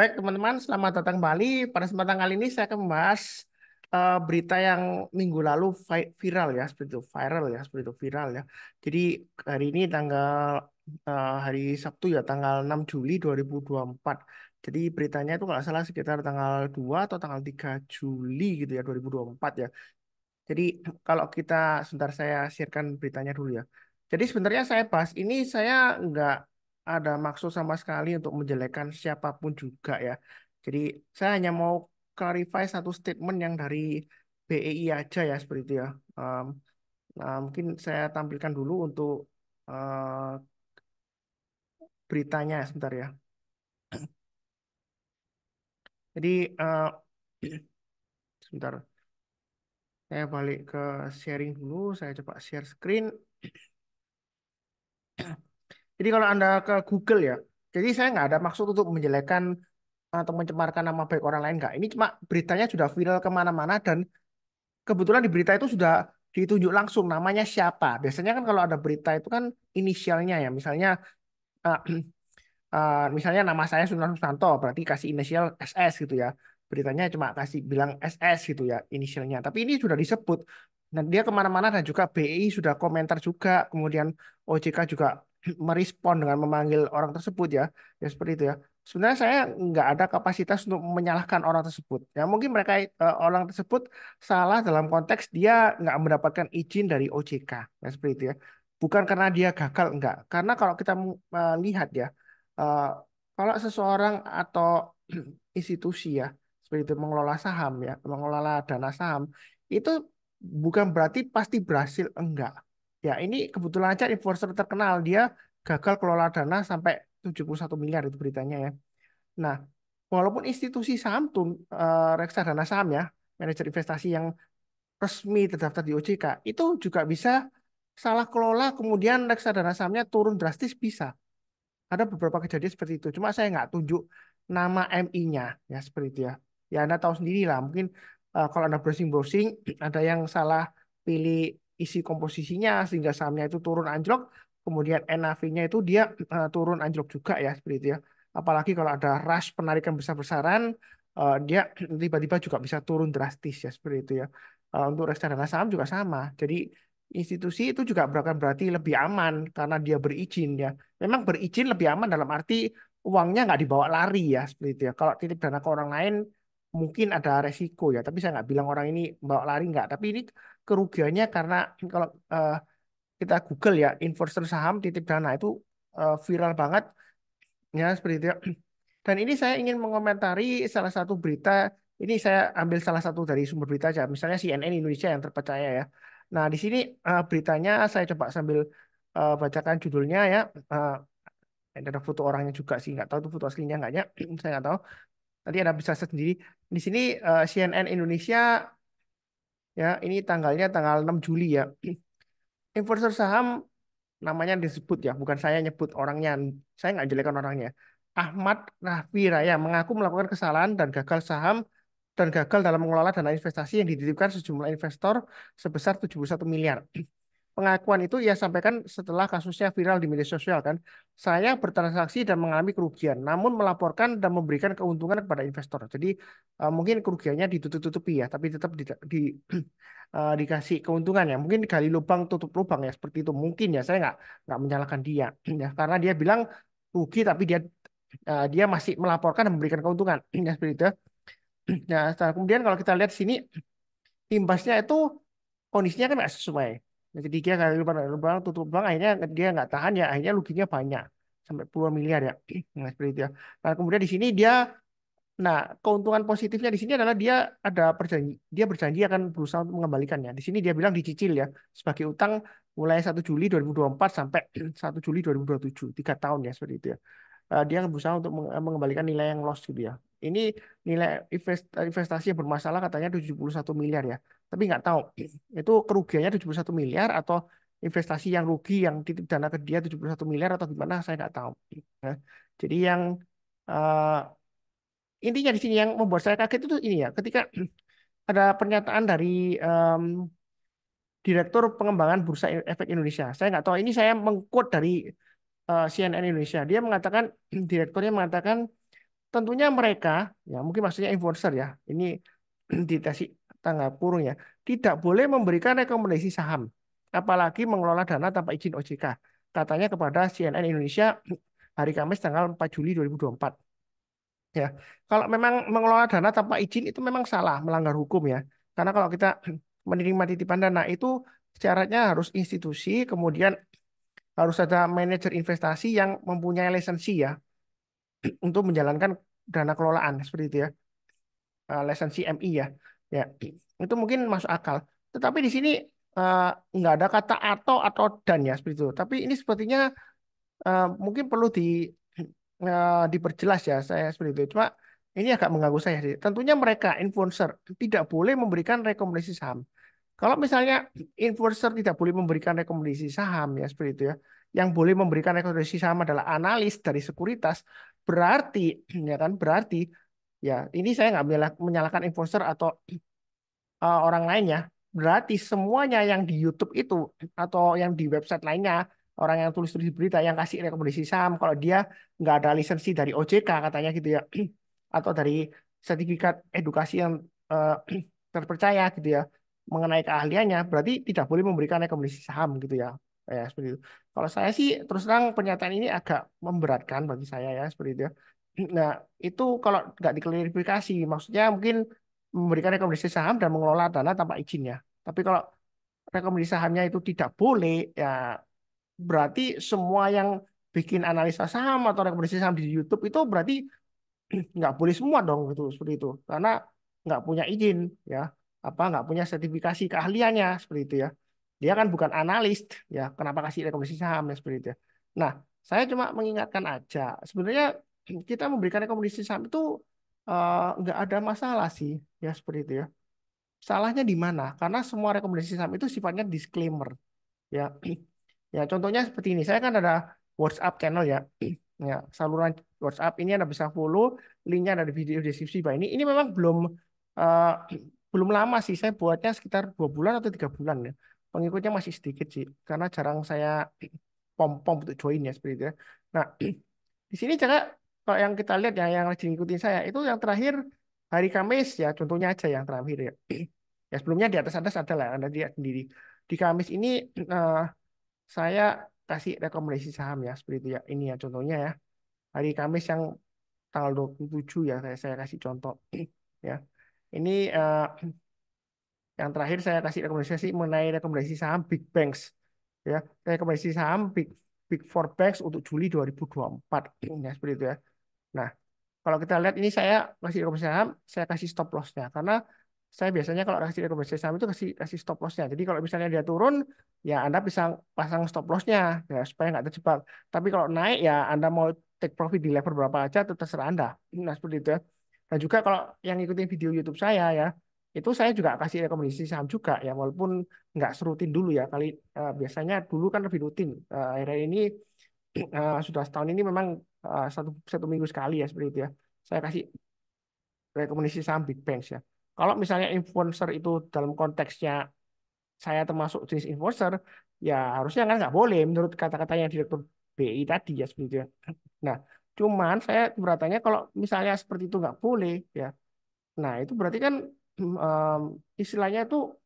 Baik, teman-teman, selamat datang kembali. Pada kesempatan kali ini saya akan membahas berita yang minggu lalu viral ya, seperti itu, viral ya, seperti itu, viral ya. Jadi hari ini hari Sabtu ya, tanggal 6 Juli 2024. Jadi beritanya itu kalau nggak salah sekitar tanggal 2 atau tanggal 3 Juli gitu ya, 2024 ya. Jadi kalau kita sebentar saya sharekan beritanya dulu ya. Jadi sebenarnya saya bahas ini saya nggak ada maksud sama sekali untuk menjelekkan siapapun juga ya. Jadi saya hanya mau clarify satu statement yang dari BEI aja ya seperti itu ya. Em, nah, mungkin saya tampilkan dulu untuk beritanya sebentar ya. Jadi sebentar saya balik ke sharing dulu. Saya coba share screen. Jadi kalau Anda ke Google ya, jadi saya nggak ada maksud untuk menjelekkan atau mencemarkan nama baik orang lain nggak. Ini cuma beritanya sudah viral kemana-mana dan kebetulan di berita itu sudah ditunjuk langsung namanya siapa. Biasanya kan kalau ada berita itu kan inisialnya ya, misalnya eh, misalnya nama saya Sunan Susanto, berarti kasih inisial SS gitu ya. Beritanya cuma kasih bilang SS gitu ya inisialnya. Tapi ini sudah disebut. Dan dia kemana-mana dan juga BI sudah komentar juga. Kemudian OJK juga merespon dengan memanggil orang tersebut ya. Ya seperti itu ya. Sebenarnya saya nggak ada kapasitas untuk menyalahkan orang tersebut. Ya mungkin orang tersebut salah dalam konteks dia nggak mendapatkan izin dari OJK. Ya seperti itu ya. Bukan karena dia gagal, enggak. Karena kalau kita lihat ya, eh, kalau seseorang atau institusi ya seperti itu mengelola saham ya, mengelola dana saham itu bukan berarti pasti berhasil, enggak. Ya, ini kebetulan aja investor terkenal dia gagal kelola dana sampai 71 miliar itu beritanya ya. Nah, walaupun institusi saham tuh reksadana saham ya, manajer investasi yang resmi terdaftar di OJK itu juga bisa salah kelola kemudian reksadana sahamnya turun drastis bisa. Ada beberapa kejadian seperti itu. Cuma saya nggak tunjuk nama MI-nya ya seperti itu ya. Ya Anda tahu sendiri lah. Mungkin kalau Anda browsing-browsing ada yang salah pilih isi komposisinya sehingga sahamnya itu turun anjlok. Kemudian NAV-nya itu dia turun anjlok juga ya seperti itu ya. Apalagi kalau ada rush penarikan besar-besaran, dia tiba-tiba juga bisa turun drastis ya seperti itu ya. Untuk reksadana saham juga sama. Jadi institusi itu juga bukan berarti lebih aman karena dia berizin ya. Memang berizin lebih aman dalam arti uangnya nggak dibawa lari ya seperti itu ya. Kalau titip dana ke orang lain mungkin ada resiko ya. Tapi saya nggak bilang orang ini bawa lari nggak. Tapi ini kerugiannya karena kalau kita Google ya investor saham titip dana itu viral banget ya seperti itu ya. Dan ini saya ingin mengomentari salah satu berita. Ini saya ambil salah satu dari sumber berita aja. Misalnya CNN Indonesia yang terpercaya ya. Nah di sini beritanya saya coba sambil bacakan judulnya ya. Eh, ada foto orangnya juga sih, nggak tahu itu foto aslinya nggaknya, saya nggak tahu. Nanti Anda bisa search sendiri. Di sini CNN Indonesia ya, ini tanggalnya tanggal 6 Juli ya. Investor saham namanya disebut ya, bukan saya nyebut orangnya. Saya nggak jelekan orangnya. Ahmad Raffi Raya mengaku melakukan kesalahan dan gagal dalam mengelola dana investasi yang dititipkan sejumlah investor sebesar 71 miliar. Pengakuan itu ia sampaikan setelah kasusnya viral di media sosial kan. Saya bertransaksi dan mengalami kerugian, namun melaporkan dan memberikan keuntungan kepada investor. Jadi mungkin kerugiannya ditutup-tutupi ya, tapi tetap dikasih keuntungan ya. Mungkin gali lubang tutup lubang ya seperti itu. Mungkin ya saya nggak menyalahkan dia ya, karena dia bilang rugi tapi dia masih melaporkan dan memberikan keuntungan ya seperti itu. Ya, kemudian kalau kita lihat sini imbasnya itu kondisinya kan nggak sesuai. Nah, jadi dia kali lubang tutup lubang akhirnya dia nggak tahan ya akhirnya ruginya banyak sampai puluhan miliar ya. Nah, seperti itu ya. Nah, kemudian di sini nah keuntungan positifnya di sini adalah dia berjanji akan berusaha untuk mengembalikannya. Di sini dia bilang dicicil ya sebagai utang mulai 1 Juli 2024 sampai 1 Juli 2027, 3 tahun ya seperti itu ya. Dia berusaha untuk mengembalikan nilai yang loss gitu ya. Ini nilai investasi yang bermasalah katanya 71 miliar ya. Tapi nggak tahu itu kerugiannya 71 miliar atau investasi yang rugi yang titip dana ke dia 71 miliar atau gimana saya nggak tahu. Nah, jadi yang eh, intinya di sini yang membuat saya kaget itu ini ya, ketika ada pernyataan dari em, Direktur Pengembangan Bursa Efek Indonesia. Saya nggak tahu ini saya mengquote dari CNN Indonesia. Dia mengatakan direkturnya mengatakan tentunya mereka, ya mungkin maksudnya influencer ya, ini dikasih tangga kurung ya, tidak boleh memberikan rekomendasi saham, apalagi mengelola dana tanpa izin OJK. Katanya kepada CNN Indonesia hari Kamis tanggal 4 Juli 2024. Ya, kalau memang mengelola dana tanpa izin itu memang salah, melanggar hukum ya. Karena kalau kita menerima titipan dana itu syaratnya harus institusi, kemudian harus ada manajer investasi yang mempunyai lisensi ya untuk menjalankan dana kelolaan seperti itu ya, lisensi MI ya. Ya, itu mungkin masuk akal. Tetapi di sini eh, nggak ada kata atau dan ya seperti itu. Tapi ini sepertinya mungkin perlu diperjelas ya saya seperti itu. Cuma ini agak mengganggu saya sih. Tentunya mereka influencer tidak boleh memberikan rekomendasi saham. Kalau misalnya influencer tidak boleh memberikan rekomendasi saham ya seperti itu ya. Yang boleh memberikan rekomendasi saham adalah analis dari sekuritas. Berarti ya kan berarti ya ini saya nggak menyalahkan influencer atau orang lainnya. Berarti semuanya yang di YouTube itu atau yang di website lainnya, orang yang tulis-tulis berita yang kasih rekomendasi saham, kalau dia nggak ada lisensi dari OJK katanya gitu ya, atau dari sertifikat edukasi yang eh, terpercaya gitu ya, mengenai keahliannya, berarti tidak boleh memberikan rekomendasi saham gitu ya. Ya, seperti itu. Kalau saya sih terus terang pernyataan ini agak memberatkan bagi saya ya seperti itu ya. Nah, itu kalau nggak diklarifikasi, maksudnya mungkin memberikan rekomendasi saham dan mengelola dana tanpa izinnya. Tapi kalau rekomendasi sahamnya itu tidak boleh, ya berarti semua yang bikin analisa saham atau rekomendasi saham di YouTube itu berarti nggak boleh semua dong gitu seperti itu, karena nggak punya izin ya, apa nggak punya sertifikasi keahliannya seperti itu ya. Dia kan bukan analis ya, kenapa kasih rekomendasi saham ya seperti itu ya. Nah, saya cuma mengingatkan aja sebenarnya kita memberikan rekomendasi saham itu nggak ada masalah sih ya seperti itu ya. Salahnya di mana? Karena semua rekomendasi saham itu sifatnya disclaimer. Ya, ya contohnya seperti ini. Saya kan ada WhatsApp channel ya. Ya, saluran WhatsApp ini Anda bisa follow, linknya ada di video deskripsi bawah ini. Ini memang eh, belum lama sih. Saya buatnya sekitar 2 bulan atau 3 bulan ya. Pengikutnya masih sedikit sih, karena jarang saya pom-pom untuk join ya seperti itu ya. Nah, di sini cara kalau yang kita lihat ya, yang lagi ngikutin saya itu yang terakhir hari Kamis ya, contohnya aja yang terakhir ya. Ya sebelumnya di atas-atas ada lah, Anda lihat sendiri. Di Kamis ini eh, saya kasih rekomendasi saham ya, seperti itu ya. Ini ya contohnya ya. Hari Kamis yang tanggal 27 ya, saya kasih contoh. Ya. Ini yang terakhir saya kasih rekomendasi mengenai rekomendasi saham Big Banks. Ya, rekomendasi saham Big Four Banks untuk Juli 2024. Ya, seperti itu ya. Nah, kalau kita lihat ini saya kasih rekomendasi saham, saya kasih stop lossnya karena saya biasanya kalau kasih rekomendasi saham itu kasih kasih stop lossnya. Jadi kalau misalnya dia turun, ya Anda bisa pasang stop lossnya ya supaya nggak terjebak. Tapi kalau naik ya Anda mau take profit di level berapa aja itu terserah Anda. Nah seperti itu ya. Dan juga kalau yang ngikutin video YouTube saya ya, itu saya juga kasih rekomendasi saham juga ya walaupun nggak serutin dulu ya. Kali biasanya dulu kan lebih rutin. Akhirnya ini sudah setahun ini memang satu satu minggu sekali ya seperti itu ya. Saya kasih rekomendasi saham Big Banks ya. Kalau misalnya influencer itu dalam konteksnya saya termasuk jenis influencer, ya harusnya kan nggak boleh menurut kata-katanya Direktur BI tadi ya seperti itu ya. Nah, cuman saya beratanya kalau misalnya seperti itu nggak boleh ya. Nah, itu berarti kan em, istilahnya itu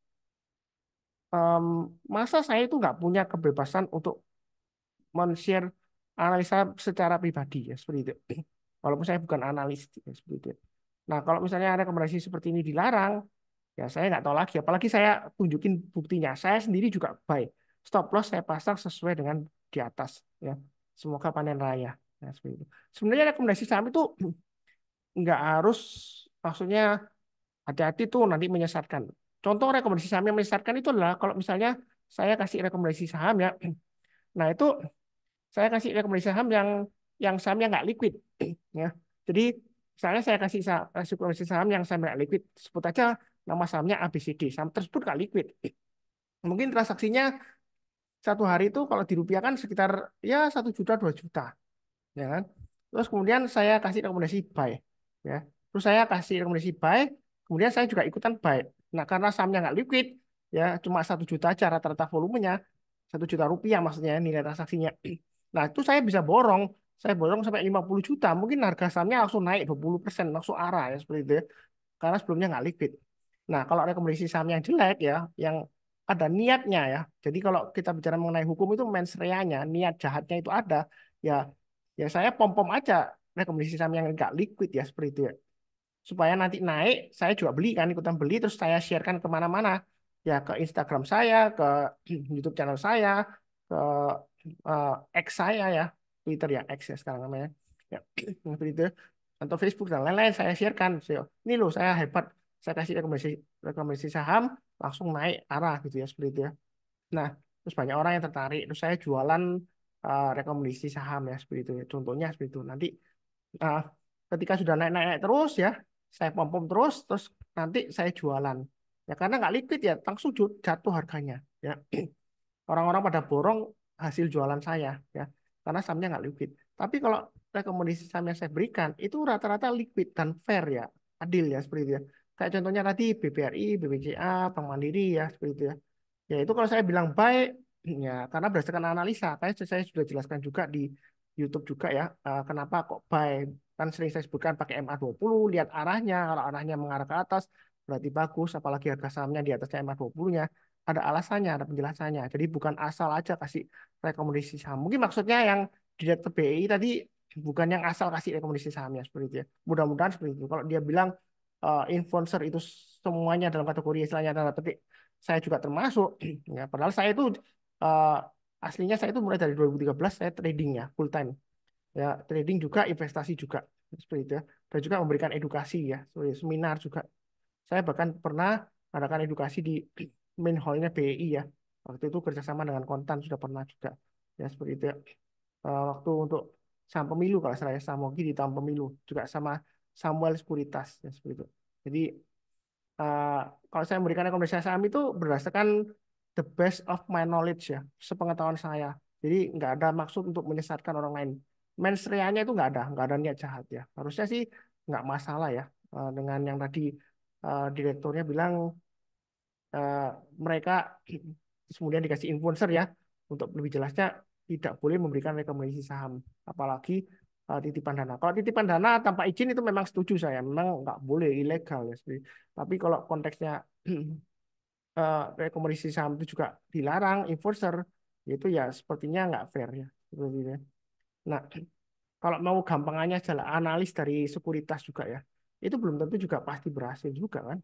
em, masa saya itu nggak punya kebebasan untuk men-share analisa secara pribadi ya seperti itu. Walaupun saya bukan analis ya, seperti itu. Nah, kalau misalnya rekomendasi seperti ini dilarang, ya saya nggak tahu lagi. Apalagi saya tunjukin buktinya. Saya sendiri juga buy. Stop loss saya pasang sesuai dengan di atas. Ya, semoga panen raya. Nah, seperti itu. Sebenarnya rekomendasi saham itu nggak harus, maksudnya hati-hati tuh nanti menyesatkan. Contoh rekomendasi saham yang menyesatkan itu adalah kalau misalnya saya kasih rekomendasi saham ya, nah itu saya kasih rekomendasi saham yang sahamnya nggak liquid. Ya, jadi misalnya saya kasih rekomendasi saham yang sahamnya nggak liquid, sebut aja nama sahamnya ABCD, saham tersebut nggak liquid. Mungkin transaksinya satu hari itu kalau dirupiahkan sekitar ya 1 juta 2 juta, ya kan? Terus kemudian saya kasih rekomendasi buy, ya. Terus saya kasih rekomendasi buy, kemudian saya juga ikutan buy. Nah karena sahamnya nggak liquid, ya cuma 1 juta aja rata-rata volumenya, 1 juta rupiah maksudnya nilai transaksinya. Nah itu saya bisa borong saya borong sampai 50 juta, mungkin harga sahamnya langsung naik 20%, langsung arah ya seperti itu ya. Karena sebelumnya nggak liquid. Nah, kalau rekomendasi saham yang jelek ya, yang ada niatnya ya. Jadi kalau kita bicara mengenai hukum itu mens rea-nya, niat jahatnya itu ada, ya ya saya pom-pom aja rekomendasi saham yang nggak liquid ya seperti itu ya. Supaya nanti naik, saya juga beli kan, ikutan beli, terus saya sharekan kemana-mana. Ya ke Instagram saya, ke YouTube channel saya, ke X saya ya, Twitter ya, X ya sekarang namanya. Ya, seperti itu. Atau Facebook dan lain-lain saya sharekan. Ini loh saya hebat, saya kasih rekomendasi rekomendasi saham, langsung naik arah gitu ya, seperti itu ya. Nah, terus banyak orang yang tertarik, terus saya jualan rekomendasi saham ya, seperti itu ya. Contohnya seperti itu. Nanti Nah, ketika sudah naik-naik terus ya, saya pom-pom terus nanti saya jualan. Ya karena nggak liquid ya, langsung jatuh harganya. Ya, orang-orang pada borong hasil jualan saya ya, karena sahamnya nggak liquid. Tapi kalau rekomendasi saham yang saya berikan itu rata-rata liquid dan fair ya, adil ya seperti itu ya. Kayak contohnya tadi BBRI, BBCA, Bank Mandiri ya seperti itu ya. Ya itu kalau saya bilang baik, ya karena berdasarkan analisa, kayak saya sudah jelaskan juga di YouTube juga ya, kenapa kok baik. Kan sering saya sebutkan pakai MA20, lihat arahnya, kalau arahnya mengarah ke atas, berarti bagus, apalagi harga sahamnya di atasnya MA20-nya, ada alasannya, ada penjelasannya. Jadi bukan asal aja kasih rekomendasi saham. Mungkin maksudnya yang Direktur BI tadi bukan yang asal kasih rekomendasi sahamnya seperti itu ya. Mudah-mudahan seperti itu. Kalau dia bilang influencer itu semuanya dalam kategori istilahnya tanda petik saya juga termasuk ya padahal saya itu eh, aslinya saya itu mulai dari 2013 saya trading ya full time ya trading juga investasi juga seperti itu ya dan juga memberikan edukasi ya seperti seminar juga saya bahkan pernah mengadakan edukasi di main hallnya BI ya waktu itu kerjasama dengan Kontan sudah pernah juga ya seperti itu ya. Waktu untuk saham pemilu kalau saya Samogi di tahun pemilu juga sama Samuel Sekuritas ya seperti itu jadi eh, kalau saya memberikan rekomendasi saham itu berdasarkan the best of my knowledge ya, sepengetahuan saya. Jadi nggak ada maksud untuk menyesatkan orang lain. Mens rea-nya itu nggak ada niat jahat ya. Harusnya sih nggak masalah ya dengan yang tadi direkturnya bilang eh, mereka kemudian dikasih influencer ya. Untuk lebih jelasnya tidak boleh memberikan rekomendasi saham, apalagi titipan dana. Kalau titipan dana tanpa izin itu memang setuju saya, memang nggak boleh ilegal ya. Tapi kalau konteksnya rekomendasi saham itu juga dilarang, influencer, itu ya sepertinya nggak fair ya. Seperti itu ya. Nah, kalau mau gampangannya jalan analis dari sekuritas juga ya, itu belum tentu juga pasti berhasil juga kan.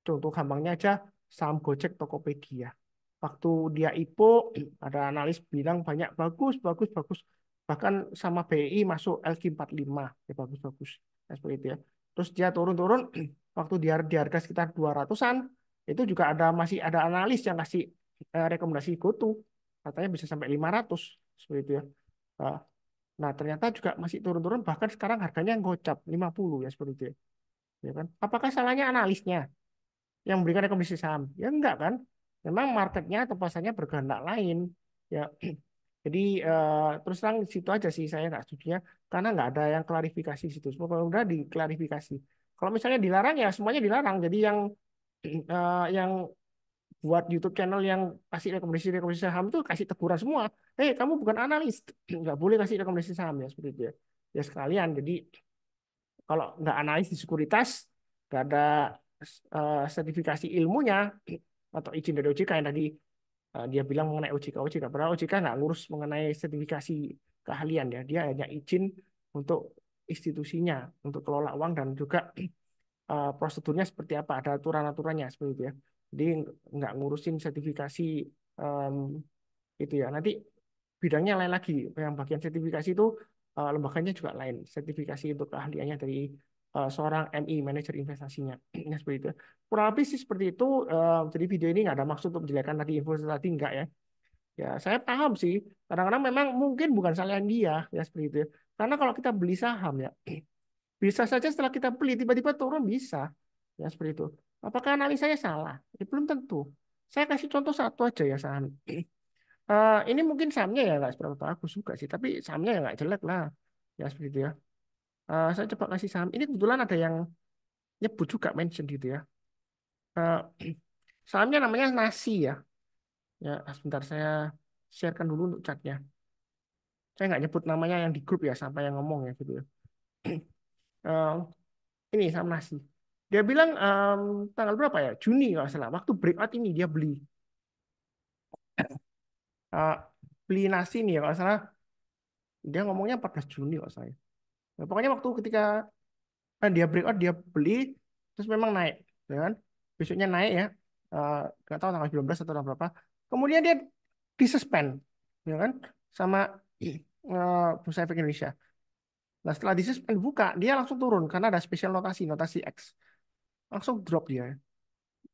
Contoh gampangnya aja saham Gojek Tokopedia. Waktu dia IPO, ada analis bilang banyak bagus, bagus, bagus. Bahkan sama BI masuk LQ45, ya bagus-bagus. Ya, seperti itu ya. Terus dia turun-turun, waktu dia di harga sekitar 200-an, itu juga masih ada analis yang kasih rekomendasi GoTo. Katanya bisa sampai 500, seperti itu ya. Eh, Nah, ternyata juga masih turun-turun, bahkan sekarang harganya gocap 50 ya, seperti itu ya. Ya kan? Apakah salahnya analisnya yang memberikan rekomendasi saham? Ya enggak kan? Memang marketnya atau pasarnya berkehendak lain. Ya, jadi terus terang di situ aja sih saya nggak setuju ya, karena nggak ada yang klarifikasi di situ. Semoga udah diklarifikasi. Kalau misalnya dilarang ya semuanya dilarang. Jadi yang buat YouTube channel yang kasih rekomendasi saham itu kasih teguran semua. Kamu bukan analis, nggak boleh kasih rekomendasi saham ya seperti itu ya. Ya sekalian. Jadi kalau nggak analis di sekuritas, nggak ada sertifikasi ilmunya atau izin dari OJK yang tadi dia bilang mengenai OJK, padahal OJK nggak ngurus mengenai sertifikasi keahlian ya, dia hanya izin untuk institusinya, untuk kelola uang dan juga prosedurnya seperti apa, ada aturan-aturannya seperti itu ya. Jadi nggak ngurusin sertifikasi em, itu ya. Nanti bidangnya lain lagi. Yang bagian sertifikasi itu lembaganya juga lain. Sertifikasi untuk keahliannya dari seorang MI, manajer investasinya. Ya, seperti itu. Kurang lebih sih seperti itu. Jadi video ini nggak ada maksud untuk menjelekkan tadi info tadi enggak ya. Ya, saya paham sih. Kadang-kadang memang mungkin bukan kesalahan dia ya seperti itu. Karena kalau kita beli saham ya, bisa saja setelah kita beli tiba-tiba turun bisa. Ya seperti itu. Apakah analisanya salah? Belum tentu. Saya kasih contoh satu aja ya saham. Ini mungkin sahamnya ya nggak seberapa bagus juga sih, tapi sahamnya ya nggak jelek lah. Ya seperti itu ya. Saya coba kasih saham. Ini kebetulan ada yang nyebut juga mention gitu ya. Eh, Sahamnya namanya Nasi ya. Ya, sebentar saya sharekan dulu untuk chartnya. Saya nggak nyebut namanya yang di grup ya, sampai yang ngomong ya gitu ya. Eh, ini sama nasi. Dia bilang tanggal berapa ya? Juni kalau nggak salah. Waktu breakout ini dia eh, beli nasi nih ya kalau nggak salah. Dia ngomongnya 14 Juni kalau saya. Nah, pokoknya waktu ketika dia breakout dia beli terus memang naik, ya kan? Besoknya naik ya. Eh, nggak tahu tanggal 19 atau tanggal berapa. Kemudian dia disuspend, ya kan? Sama Bursa Efek Indonesia. Nah, setelah disuspend buka, dia langsung turun karena ada spesial notasi, notasi X. Langsung drop dia.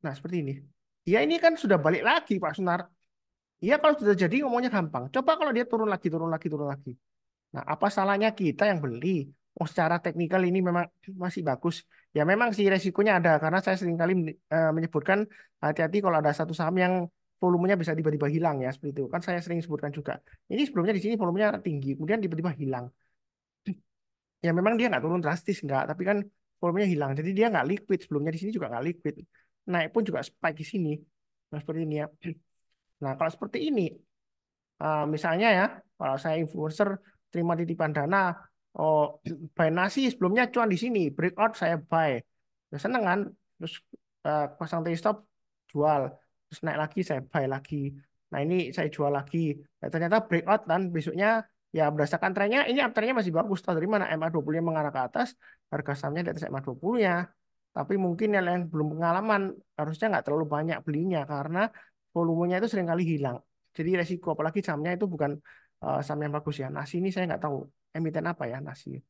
Nah, seperti ini. Ya ini kan sudah balik lagi Pak Sunar. Iya kalau sudah jadi ngomongnya gampang. Coba kalau dia turun lagi, turun lagi, turun lagi. Nah, apa salahnya kita yang beli? Oh, secara teknikal ini memang masih bagus. Ya memang sih resikonya ada karena saya sering kali menyebutkan hati-hati kalau ada satu saham yang volumenya bisa tiba-tiba hilang ya seperti itu. Kan saya sering sebutkan juga. Ini sebelumnya di sini volumenya tinggi, kemudian tiba-tiba hilang. Ya memang dia nggak turun drastis nggak, tapi kan volumenya hilang. Jadi dia nggak liquid. Sebelumnya di sini juga nggak liquid. Naik pun juga spike di sini. Nah, seperti ini ya. Nah, kalau seperti ini, misalnya ya, kalau saya influencer terima titipan dana, oh buy nasi sebelumnya cuan di sini, breakout saya buy, ya, seneng kan, terus pasang trade stop jual, terus naik lagi saya buy lagi, nah ini saya jual lagi, nah, ternyata breakout dan besoknya ya berdasarkan trennya ini uptrendnya masih bagus, tahu dari mana MA20 mengarah ke atas, harga sahamnya di atas MA20 ya, tapi mungkin yang belum pengalaman harusnya nggak terlalu banyak belinya karena volumenya itu sering kali hilang. Jadi resiko apalagi sahamnya itu bukan saham yang bagus ya. Nasi ini saya nggak tahu emiten apa ya nasi.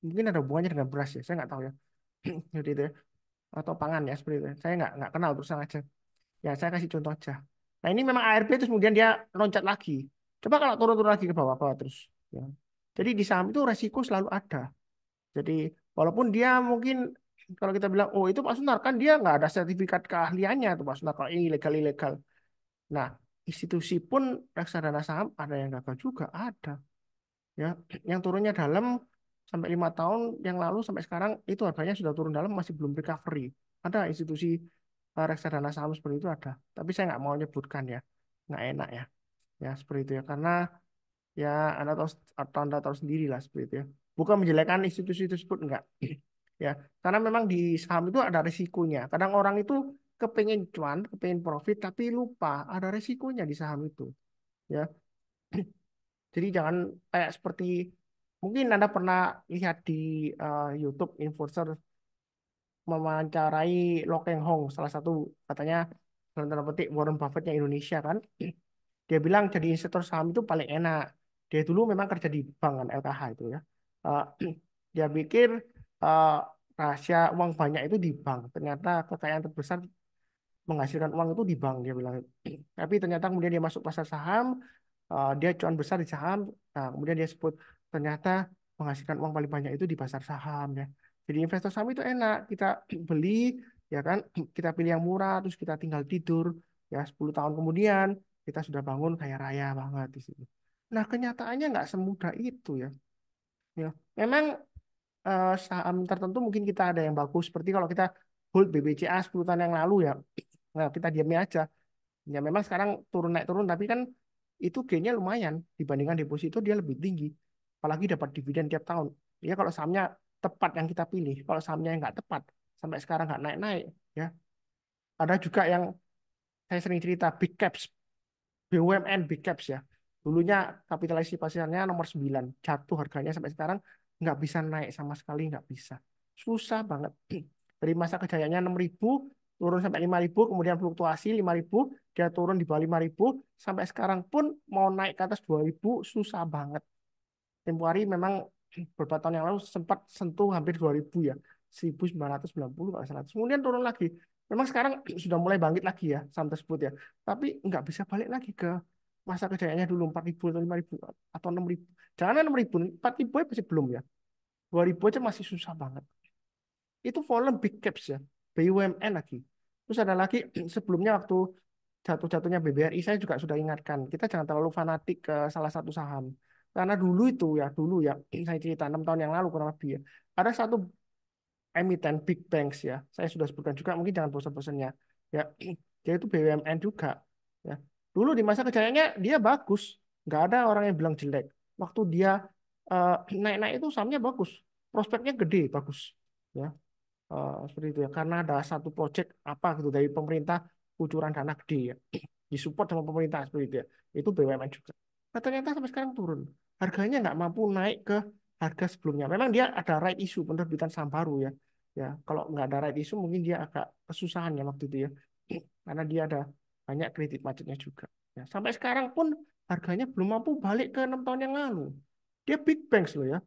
Mungkin ada hubungannya dengan beras ya. Saya nggak tahu ya. Jadi itu ya. Atau pangan ya seperti itu. Saya nggak kenal terus aja. Ya saya kasih contoh aja. Nah ini memang ARB terus kemudian dia loncat lagi. Coba kalau turun-turun lagi ke bawah-bawah terus. Ya. Jadi di saham itu resiko selalu ada. Jadi walaupun dia mungkin kalau kita bilang oh itu Pak Sunar kan dia nggak ada sertifikat keahliannya tuh Pak Sunar kalau ini ilegal-ilegal. Nah, institusi pun reksadana saham ada yang gagal juga, ada. Ya, yang turunnya dalam sampai 5 tahun yang lalu sampai sekarang itu harganya sudah turun dalam masih belum recovery. Ada institusi reksadana saham seperti itu ada. Tapi saya nggak mau nyebutkan ya, nggak enak ya. Ya seperti itu ya, karena ya Anda tahu atau Anda tahu sendiri lah seperti itu ya. Bukan menjelekkan institusi tersebut enggak. Ya, karena memang di saham itu ada risikonya. Kadang orang itu kepengen cuan, kepengen profit, tapi lupa ada risikonya di saham itu. Ya, jadi jangan kayak seperti mungkin Anda pernah lihat di YouTube influencer mewawancarai Lo Keng Hong, salah satu katanya dalam tanda petik Warren Buffett-nya Indonesia kan. Dia bilang jadi investor saham itu paling enak. Dia dulu memang kerja di bank kan LKH itu ya. Eh, dia pikir eh, rahasia uang banyak itu di bank. Ternyata kekayaan terbesar menghasilkan uang itu di bank dia bilang. Tapi ternyata kemudian dia masuk pasar saham, dia cuan besar di saham. Nah, kemudian dia sebut ternyata menghasilkan uang paling banyak itu di pasar saham ya. Jadi investor saham itu enak, kita beli ya kan, kita pilih yang murah terus kita tinggal tidur ya 10 tahun kemudian kita sudah bangun kaya raya banget di sini. Nah, kenyataannya nggak semudah itu ya. Ya, memang saham tertentu mungkin kita ada yang bagus seperti kalau kita hold BBCA 10 tahun yang lalu ya. Nah, kita diamnya aja. Ya memang sekarang turun naik turun tapi kan itu gainnya lumayan dibandingkan deposito dia lebih tinggi. Apalagi dapat dividen tiap tahun. Ya kalau sahamnya tepat yang kita pilih. Kalau sahamnya yang nggak tepat sampai sekarang nggak naik-naik ya. Ada juga yang saya sering cerita big caps, BUMN big caps ya. Dulunya kapitalisasi pasarnya nomor 9 jatuh harganya sampai sekarang nggak bisa naik sama sekali nggak bisa. Susah banget. Dari masa kejayaannya 6.000 turun sampai 5.000 kemudian fluktuasi 5.000 dia turun di bawah 5.000 sampai sekarang pun mau naik ke atas 2.000 susah banget. Tempo hari memang beberapa tahun yang lalu sempat sentuh hampir 2.000 ya. 1.990 kalau salah. Kemudian turun lagi. Memang sekarang sudah mulai bangkit lagi ya saham tersebut ya. Tapi nggak bisa balik lagi ke masa kejayaannya dulu 4.000 atau 5.000 atau 6.000. Jangan 6.000, 4.000 masih belum ya. 2.000 aja masih susah banget. Itu volume big caps ya. BUMN lagi. Terus ada lagi sebelumnya waktu jatuh-jatuhnya BBRI saya juga sudah ingatkan. Kita jangan terlalu fanatik ke salah satu saham. Karena dulu ya saya cerita 6 tahun yang lalu kurang lebih ya. Ada satu emiten big banks ya. Saya sudah sebutkan juga mungkin jangan bosan-bosannya. Ya, dia itu BUMN juga. Ya. Dulu di masa kejayaannya dia bagus. Nggak ada orang yang bilang jelek. waktu dia naik-naik itu sahamnya bagus, prospeknya gede, bagus. Ya, seperti itu ya. Karena ada satu proyek apa gitu dari pemerintah kucuran dana gede ya, disupport sama pemerintah seperti itu ya. Itu BUMN juga. Nah, ternyata sampai sekarang turun. Harganya nggak mampu naik ke harga sebelumnya. Memang dia ada right issue penerbitan saham baru ya. Ya, kalau nggak ada right issue mungkin dia agak kesusahan ya waktu itu ya. Karena dia ada banyak kredit macetnya juga. Ya, sampai sekarang pun harganya belum mampu balik ke 6 tahun yang lalu. Dia big banks loh ya,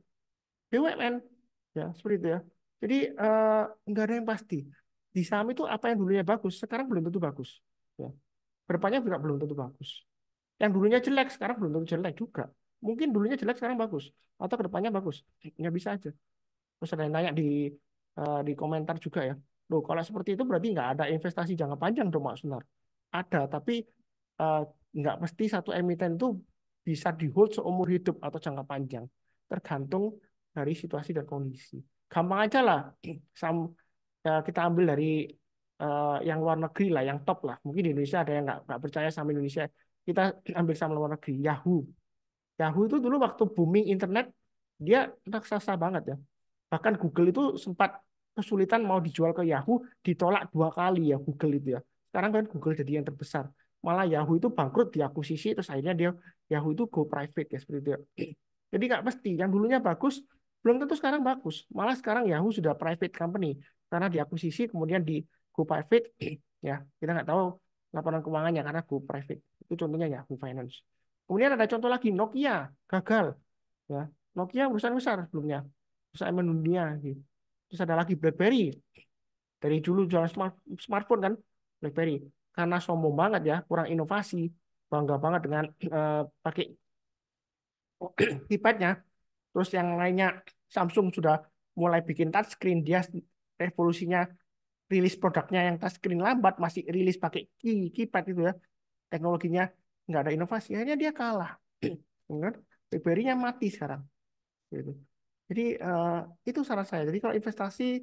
BUMN ya seperti itu ya. Jadi nggak ada yang pasti. Di saham itu apa yang dulunya bagus, sekarang belum tentu bagus. Ya. Kedepannya juga belum tentu bagus. Yang dulunya jelek, sekarang belum tentu jelek juga. Mungkin dulunya jelek, sekarang bagus. Atau kedepannya bagus. Nggak bisa aja. Terus ada yang nanya di komentar juga ya. Loh, kalau seperti itu berarti nggak ada investasi jangka panjang dong, Mak Sunar. Ada, tapi eh, nggak mesti satu emiten itu bisa di hold seumur hidup atau jangka panjang. Tergantung dari situasi dan kondisi. Gampang aja lah. Kita ambil dari yang luar negeri lah, yang top lah. Mungkin di Indonesia ada yang nggak percaya sama Indonesia. Kita ambil sama luar negeri, Yahoo. Yahoo itu dulu waktu booming internet, dia raksasa banget ya. Bahkan Google itu sempat kesulitan mau dijual ke Yahoo, ditolak 2 kali ya Google itu ya. Sekarang kan Google jadi yang terbesar. Malah Yahoo itu bangkrut, diakuisisi, terus akhirnya Yahoo itu go private ya seperti itu ya. Jadi nggak pasti, yang dulunya bagus, belum tentu sekarang bagus. Malah sekarang Yahoo sudah private company, karena diakuisisi kemudian di go private, ya kita nggak tahu laporan keuangannya karena go private. Itu contohnya Yahoo Finance. Kemudian ada contoh lagi, Nokia gagal. Ya, Nokia perusahaan besar sebelumnya, perusahaan mendunia. Gitu. Terus ada lagi BlackBerry. Dari dulu jualan smartphone kan, BlackBerry. Karena sombong banget ya, kurang inovasi, bangga banget dengan pakai keypadnya. Terus yang lainnya, Samsung sudah mulai bikin touchscreen. Dia revolusinya rilis produknya yang touchscreen lambat, masih rilis pakai keypad itu ya. Teknologinya nggak ada inovasi. Akhirnya dia kalah. Kan? BlackBerry-nya mati sekarang. Gitu. Jadi itu saran saya. Jadi kalau investasi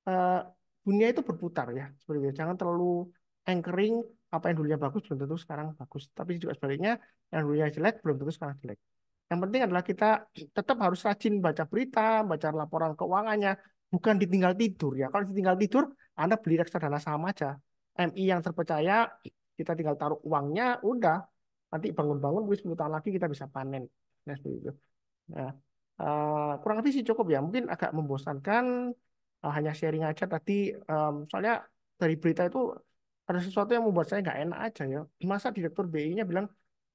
eh, dunia itu berputar ya, seperti itu. Jangan terlalu anchoring apa yang dulunya bagus belum tentu sekarang bagus. Tapi juga sebaliknya yang dulunya jelek belum tentu sekarang jelek. Yang penting adalah kita tetap harus rajin baca berita, baca laporan keuangannya, bukan ditinggal tidur ya. Kalau ditinggal tidur, Anda beli reksadana saham aja. MI yang terpercaya, kita tinggal taruh uangnya, udah. Nanti bangun-bangun, mungkin 10 tahun lagi kita bisa panen. Nah, seperti itu. Nah, kurang lebih sih cukup ya. Mungkin agak membosankan, hanya sharing aja tadi. Soalnya dari berita itu ada sesuatu yang membuat saya nggak enak aja ya. Masa Direktur BI-nya bilang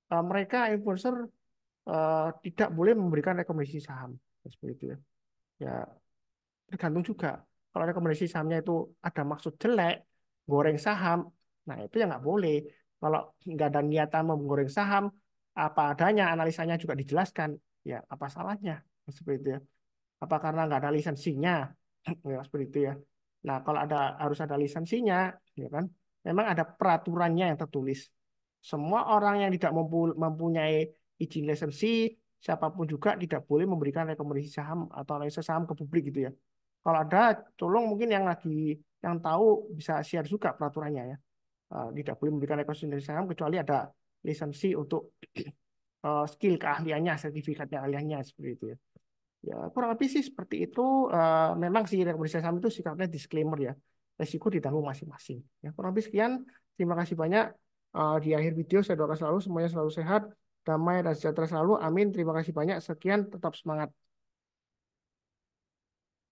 mereka influencer tidak boleh memberikan rekomendasi saham. Seperti itu ya. Ya, tergantung juga. Kalau rekomendasi sahamnya itu ada maksud jelek, goreng saham, nah itu ya nggak boleh. Kalau nggak ada niatan menggoreng saham, apa adanya, analisanya juga dijelaskan, ya apa salahnya? Seperti itu ya. Apa karena nggak ada lisensinya? Ya, seperti itu ya. Nah, kalau harus ada lisensinya, ya kan? Memang ada peraturannya yang tertulis. Semua orang yang tidak mempunyai izin lisensi, siapapun juga tidak boleh memberikan rekomendasi saham atau analisa saham ke publik gitu ya. Kalau ada, tolong mungkin yang tahu bisa share juga peraturannya ya. Tidak boleh memberikan rekomendasi saham kecuali ada lisensi untuk skill keahliannya, sertifikatnya ahliannya seperti itu ya. Ya, kurang lebih sih seperti itu. Memang sih rekomendasi saham itu sifatnya disclaimer ya. Resiko ditanggung masing-masing. Ya, kurang lebih sekian. Terima kasih banyak. Di akhir video saya doakan selalu semuanya selalu sehat, damai dan sejahtera selalu. Amin. Terima kasih banyak. Sekian, tetap semangat.